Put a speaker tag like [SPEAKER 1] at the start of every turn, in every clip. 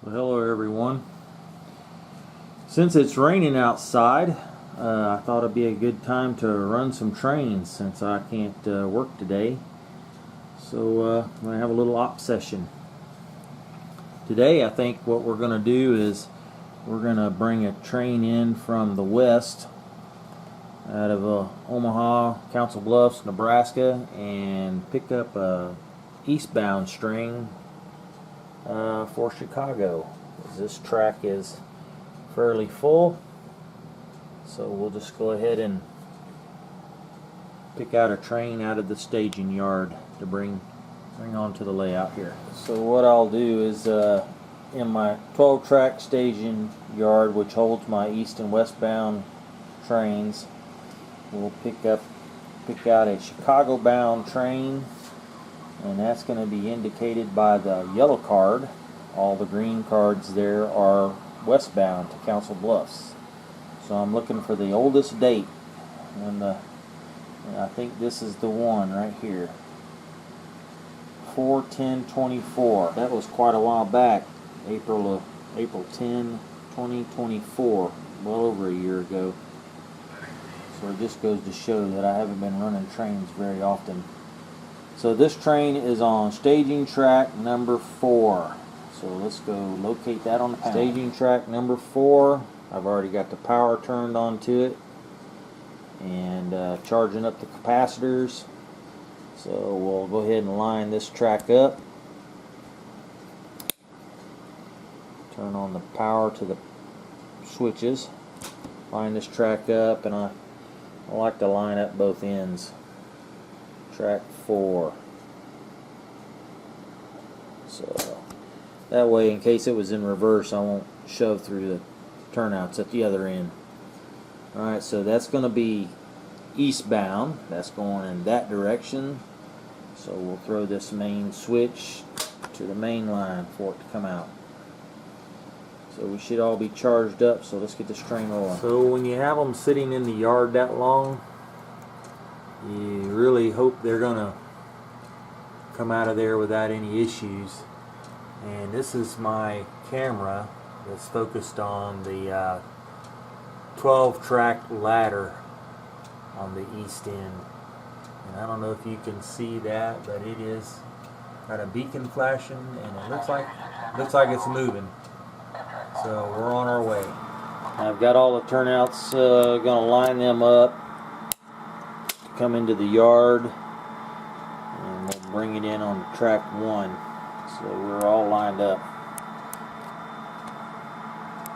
[SPEAKER 1] Well, hello everyone. Since it's raining outside, I thought it'd be a good time to run some trains since I can't work today. So I'm going to have a little op session. Today I think what we're going to do is we're going to bring a train in from the west out of Omaha, Council Bluffs, Nebraska, and pick up a eastbound string for Chicago. This track is fairly full, so we'll just go ahead and pick out a train out of the staging yard to bring onto the layout here. So what I'll do is in my 12-track staging yard, which holds my east and westbound trains, we'll pick out a Chicago bound train, and that's going to be indicated by the yellow card. All the green cards there are westbound to Council Bluffs. So I'm looking for the oldest date, and I think this is the one right here, 4/10/24. That was quite a while back, April 10, 2024, well over a year ago. So it just goes to show that I haven't been running trains very often. So this train is on staging track number 4. So let's go locate that on the panel. Staging track number 4. I've already got the power turned onto it and charging up the capacitors. So we'll go ahead and line this track up. Turn on the power to the switches. Line this track up, and I like to line up both ends. Track 4. So that way, in case it was in reverse, I won't shove through the turnouts at the other end. Alright, so that's going to be eastbound. That's going in that direction. So we'll throw this main switch to the main line for it to come out. So we should all be charged up, so let's get this train rolling. So when you have them sitting in the yard that long, you really hope they're going to come out of there without any issues. And this is my camera that's focused on the 12-track ladder on the east end. And I don't know if you can see that, but it is got a beacon flashing, and it looks like it's moving. So we're on our way. I've got all the turnouts, going to line them up, come into the yard, and we'll bring it in on track 1. So we're all lined up.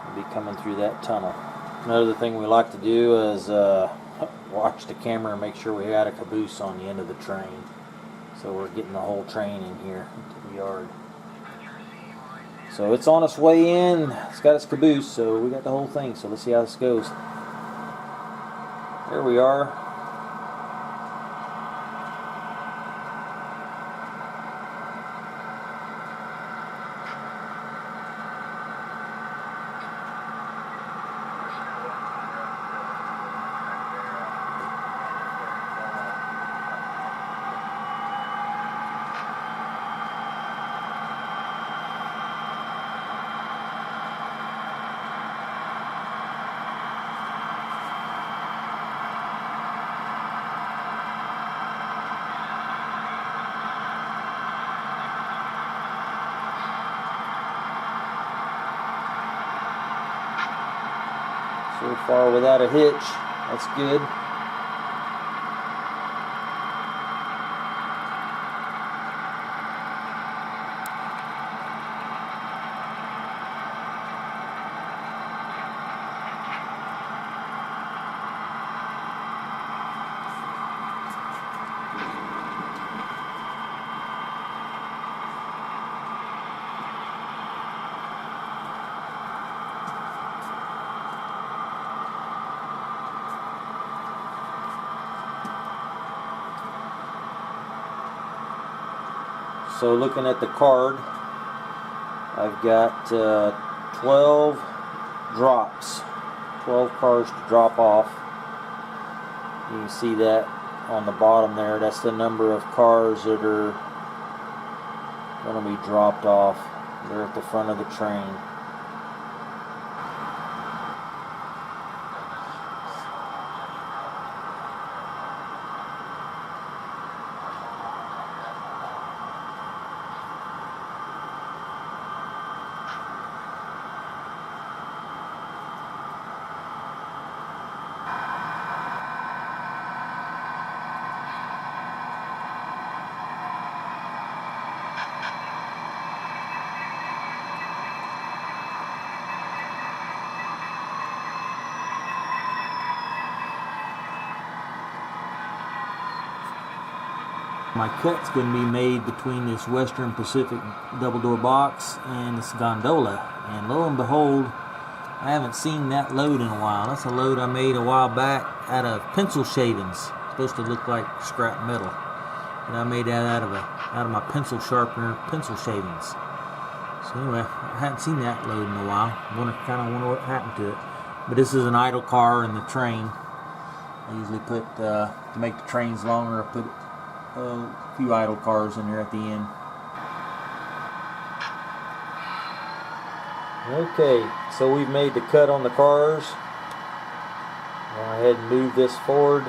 [SPEAKER 1] We'll be coming through that tunnel. Another thing we like to do is watch the camera and make sure we got a caboose on the end of the train. So we're getting the whole train in here into the yard. So it's on its way in. It's got its caboose, so we got the whole thing. So let's see how this goes. There we are. So far without a hitch, that's good. So looking at the card, I've got 12 drops, 12 cars to drop off. You can see that on the bottom there. That's the number of cars that are going to be dropped off They're at the front of the train. My cut's going to be made between this Western Pacific double door box and this gondola, and lo and behold, I haven't seen that load in a while. That's a load I made a while back out of pencil shavings. It's supposed to look like scrap metal, and I made that out of my pencil sharpener pencil shavings. So anyway, I hadn't seen that load in a while. Kind of wonder what happened to it. But this is an idle car in the train. I usually put to make the trains longer, I put a few idle cars in there at the end. Okay, so we've made the cut on the cars. Go ahead and move this forward.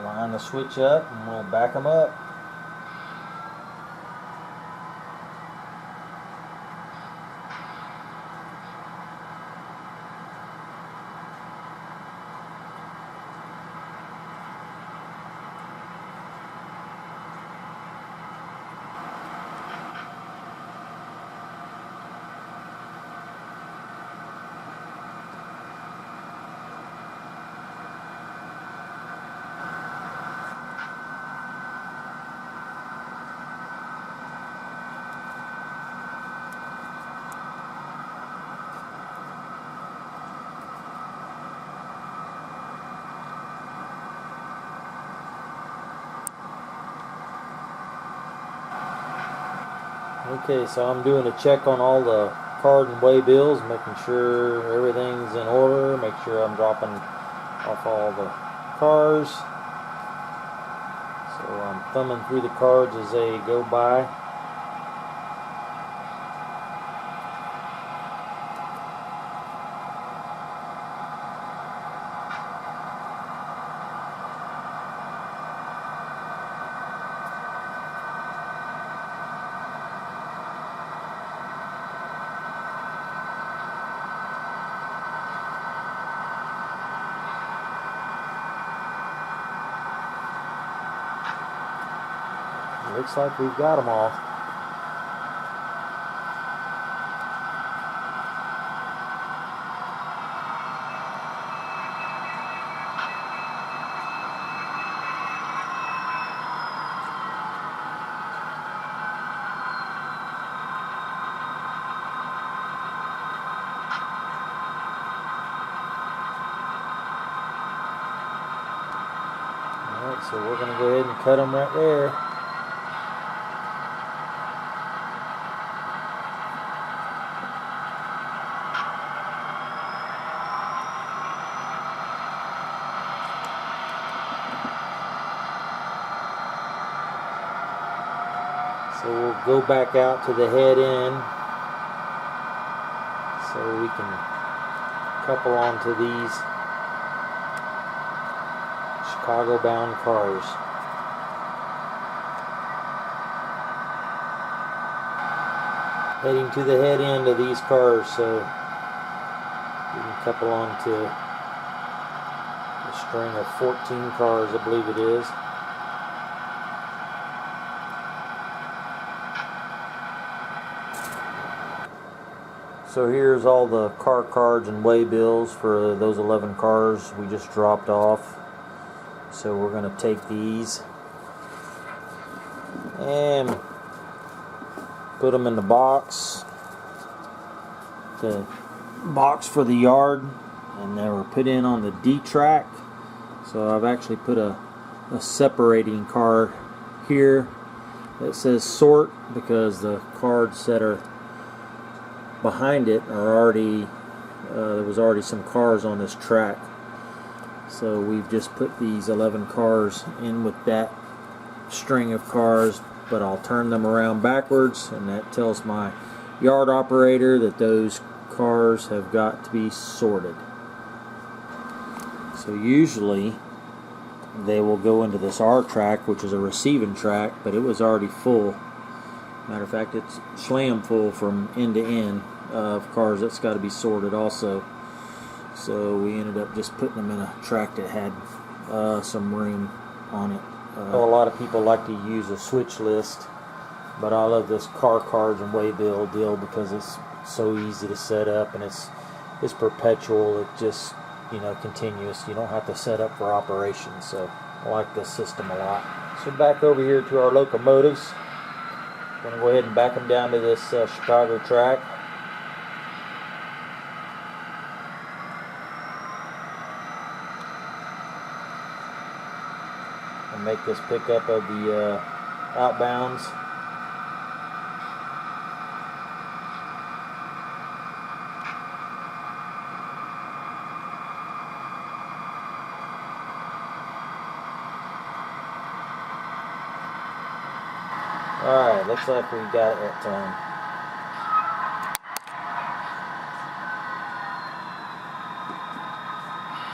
[SPEAKER 1] Line the switch up and we'll back them up. Okay, so I'm doing a check on all the card and weigh bills, making sure everything's in order, make sure I'm dropping off all the cars. So I'm thumbing through the cards as they go by. Looks like we've got them all. Alright, so we're going to go ahead and cut them right there. So we'll go back out to the head end so we can couple onto these Chicago bound cars. heading to the head end of these cars, so we can couple onto a string of 14 cars, I believe it is. So here's all the car cards and weigh bills for those 11 cars we just dropped off. So we're going to take these and put them in the box for the yard, and they were put in on the D track. So I've actually put a separating card here that says sort, because the cards that are behind it are already there was already some cars on this track, so we've just put these 11 cars in with that string of cars, but I'll turn them around backwards, and that tells my yard operator that those cars have got to be sorted. So usually they will go into this R track, which is a receiving track, but it was already full. Matter of fact, it's slam full from end to end of cars that's got to be sorted also. So we ended up just putting them in a track that had some room on it. A lot of people like to use a switch list, but I love this car cards and weigh bill deal because it's so easy to set up, and it's perpetual. It just, you know, continuous. You don't have to set up for operations. So I like this system a lot. So back over here to our locomotives. I'm going to go ahead and back them down to this Chicago track. And make this pickup of the outbounds. Alright, looks like we got it that time.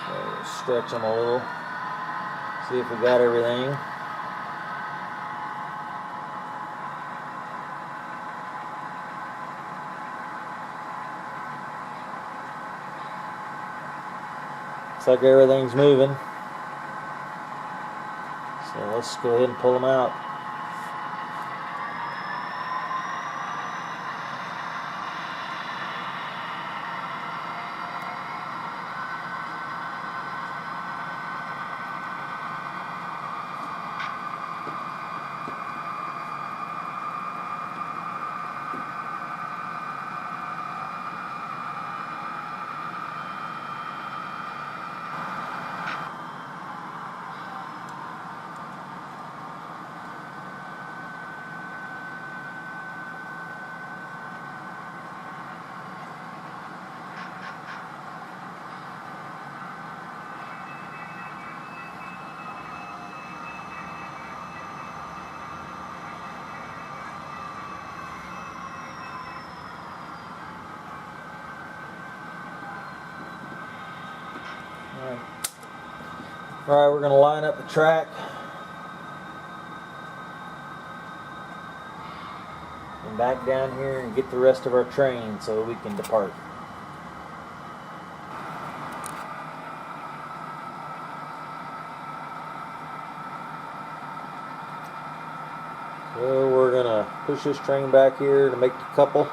[SPEAKER 1] So stretch them a little. See if we got everything. Looks like everything's moving. So let's go ahead and pull them out. Alright, we're going to line up the track and back down here and get the rest of our train so we can depart. So we're going to push this train back here to make the couple.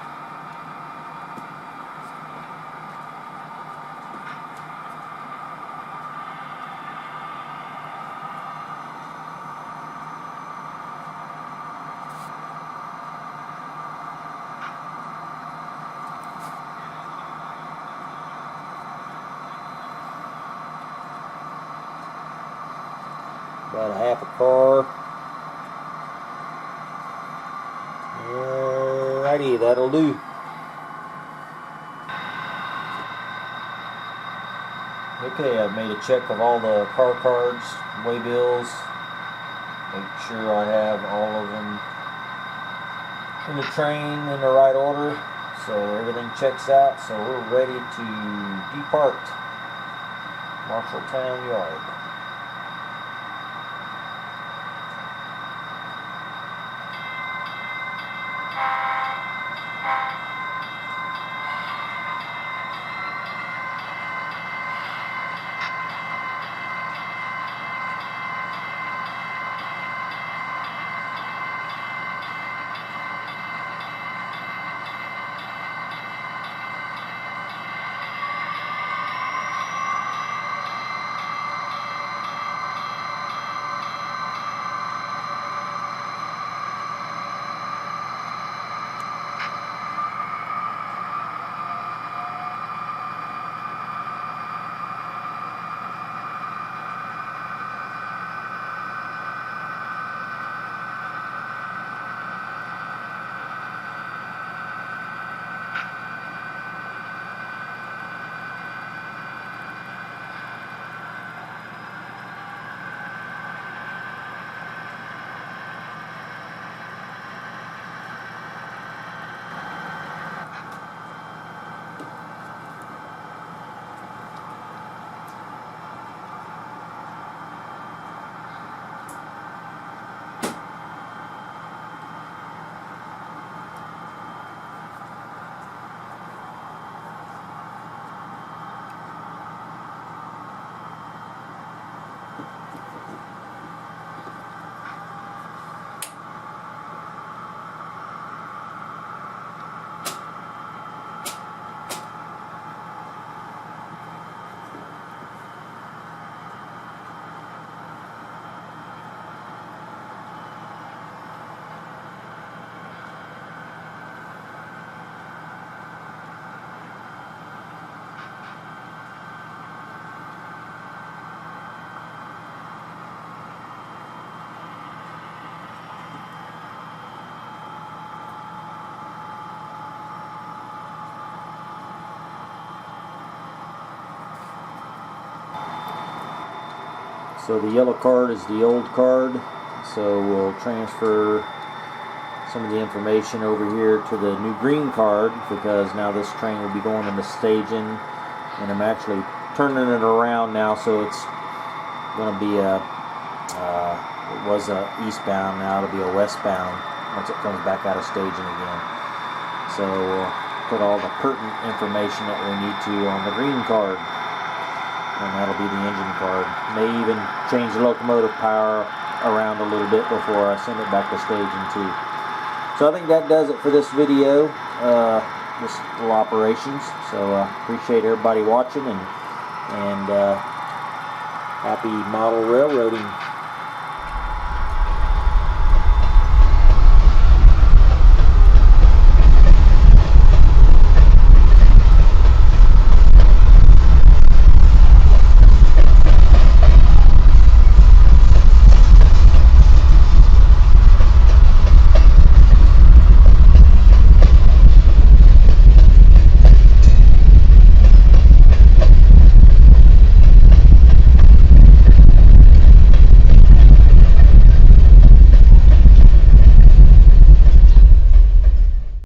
[SPEAKER 1] About a half a car. Alrighty, that'll do. Okay, I've made a check of all the car cards, weigh bills. Make sure I have all of them in the train in the right order. So everything checks out. So we're ready to depart Marshalltown Yard. So the yellow card is the old card, so we'll transfer some of the information over here to the new green card, because now this train will be going into staging, and I'm actually turning it around now, so it's going to be it was a eastbound, now it'll be a westbound once it comes back out of staging again. So we'll put all the pertinent information that we need to on the green card, and that'll be the engine card. May even change the locomotive power around a little bit before I send it back to staging too. So I think that does it for this video, this little operations. So appreciate everybody watching, and happy model railroading.